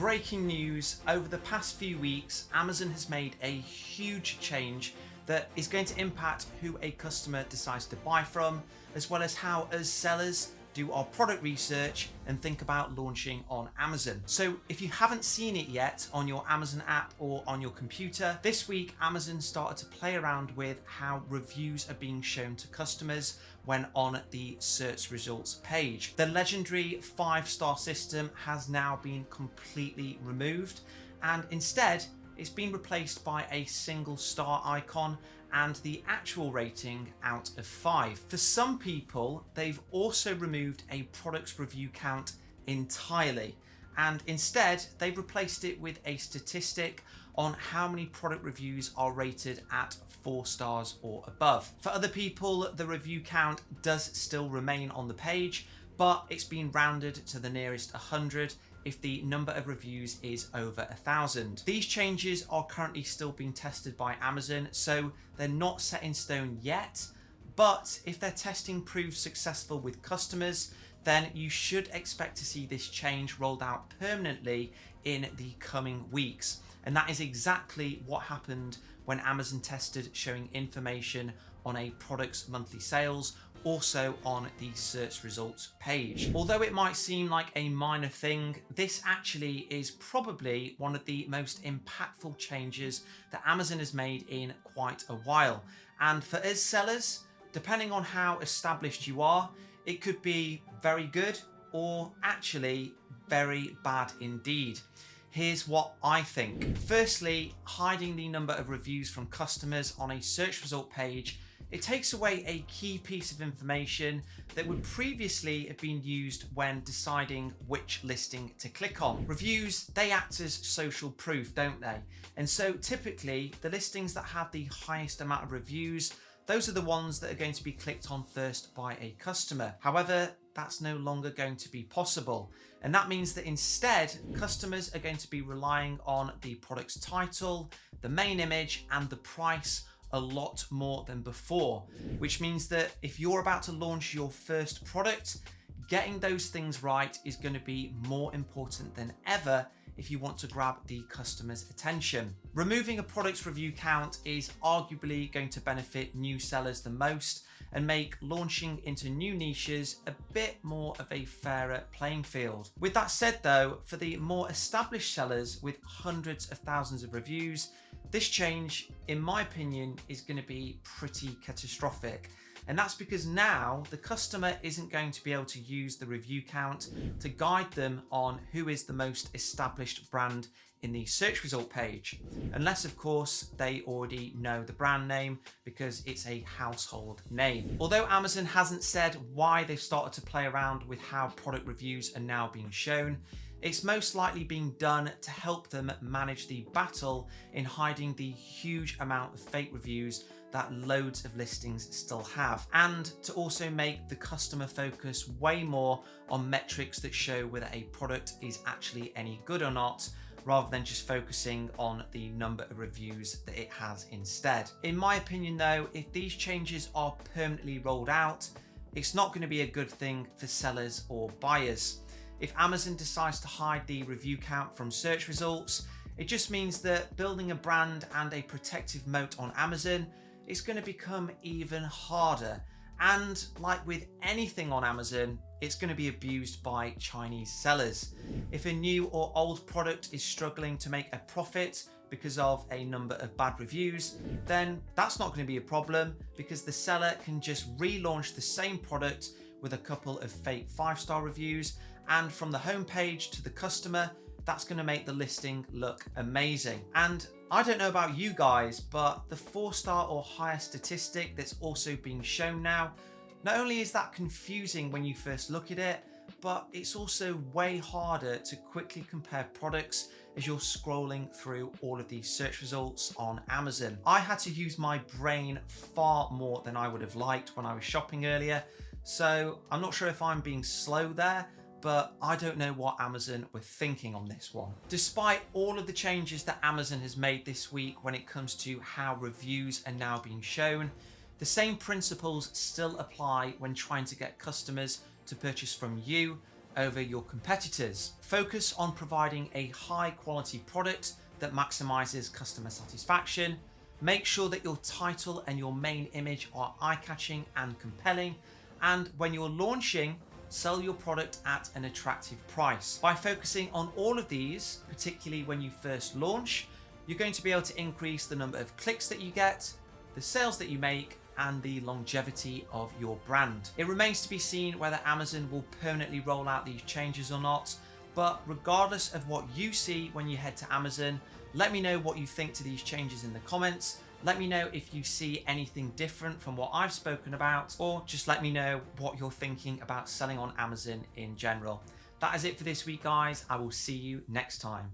Breaking news, over the past few weeks, Amazon has made a huge change that is going to impact who a customer decides to buy from, as well as how us sellers do our product research and think about launching on Amazon. So if you haven't seen it yet on your Amazon app or on your computer, this week Amazon started to play around with how reviews are being shown to customers when on the search results page. The legendary 5-star system has now been completely removed, and instead it's been replaced by a single star icon and the actual rating out of 5. For some people, they've also removed a product's review count entirely, and instead they've replaced it with a statistic on how many product reviews are rated at 4 stars or above. For other people, the review count does still remain on the page, but it's been rounded to the nearest 100 if the number of reviews is over 1,000. These changes are currently still being tested by Amazon, so they're not set in stone yet, but if their testing proves successful with customers, then you should expect to see this change rolled out permanently in the coming weeks. And that is exactly what happened when Amazon tested showing information on a product's monthly sales, also on the search results page. Although it might seem like a minor thing, this actually is probably one of the most impactful changes that Amazon has made in quite a while. And for us sellers, depending on how established you are, it could be very good or actually very bad indeed. Here's what I think. Firstly, hiding the number of reviews from customers on a search result page, it takes away a key piece of information that would previously have been used when deciding which listing to click on. Reviews, they act as social proof, don't they? And so typically the listings that have the highest amount of reviews, those are the ones that are going to be clicked on first by a customer. However, that's no longer going to be possible. And that means that instead, customers are going to be relying on the product's title, the main image, and the price a lot more than before, which means that if you're about to launch your first product, getting those things right is going to be more important than ever if you want to grab the customer's attention. Removing a product's review count is arguably going to benefit new sellers the most and make launching into new niches a bit more of a fairer playing field. With that said though, for the more established sellers with hundreds of thousands of reviews, this change, in my opinion, is going to be pretty catastrophic. And that's because now the customer isn't going to be able to use the review count to guide them on who is the most established brand in the search result page. Unless, of course, they already know the brand name because it's a household name. Although Amazon hasn't said why they've started to play around with how product reviews are now being shown, it's most likely being done to help them manage the battle in hiding the huge amount of fake reviews that loads of listings still have, and to also make the customer focus way more on metrics that show whether a product is actually any good or not, rather than just focusing on the number of reviews that it has instead. In my opinion though, if these changes are permanently rolled out, it's not going to be a good thing for sellers or buyers. If Amazon decides to hide the review count from search results, it just means that building a brand and a protective moat on Amazon is going to become even harder. And like with anything on Amazon, it's going to be abused by Chinese sellers. If a new or old product is struggling to make a profit because of a number of bad reviews, then that's not going to be a problem because the seller can just relaunch the same product with a couple of fake 5-star reviews, and from the homepage to the customer, that's going to make the listing look amazing. And I don't know about you guys, but the 4-star or higher statistic that's also being shown now, not only is that confusing when you first look at it, but it's also way harder to quickly compare products as you're scrolling through all of these search results on Amazon. I had to use my brain far more than I would have liked when I was shopping earlier, so I'm not sure if I'm being slow there, but I don't know what Amazon were thinking on this one. Despite all of the changes that Amazon has made this week when it comes to how reviews are now being shown, the same principles still apply when trying to get customers to purchase from you over your competitors. Focus on providing a high quality product that maximizes customer satisfaction. Make sure that your title and your main image are eye-catching and compelling. And when you're launching, sell your product at an attractive price. By focusing on all of these, particularly when you first launch, you're going to be able to increase the number of clicks that you get, the sales that you make, and the longevity of your brand. It remains to be seen whether Amazon will permanently roll out these changes or not, but regardless of what you see when you head to Amazon, let me know what you think to these changes in the comments. Let me know if you see anything different from what I've spoken about, or just let me know what you're thinking about selling on Amazon in general. That is it for this week, guys. I will see you next time.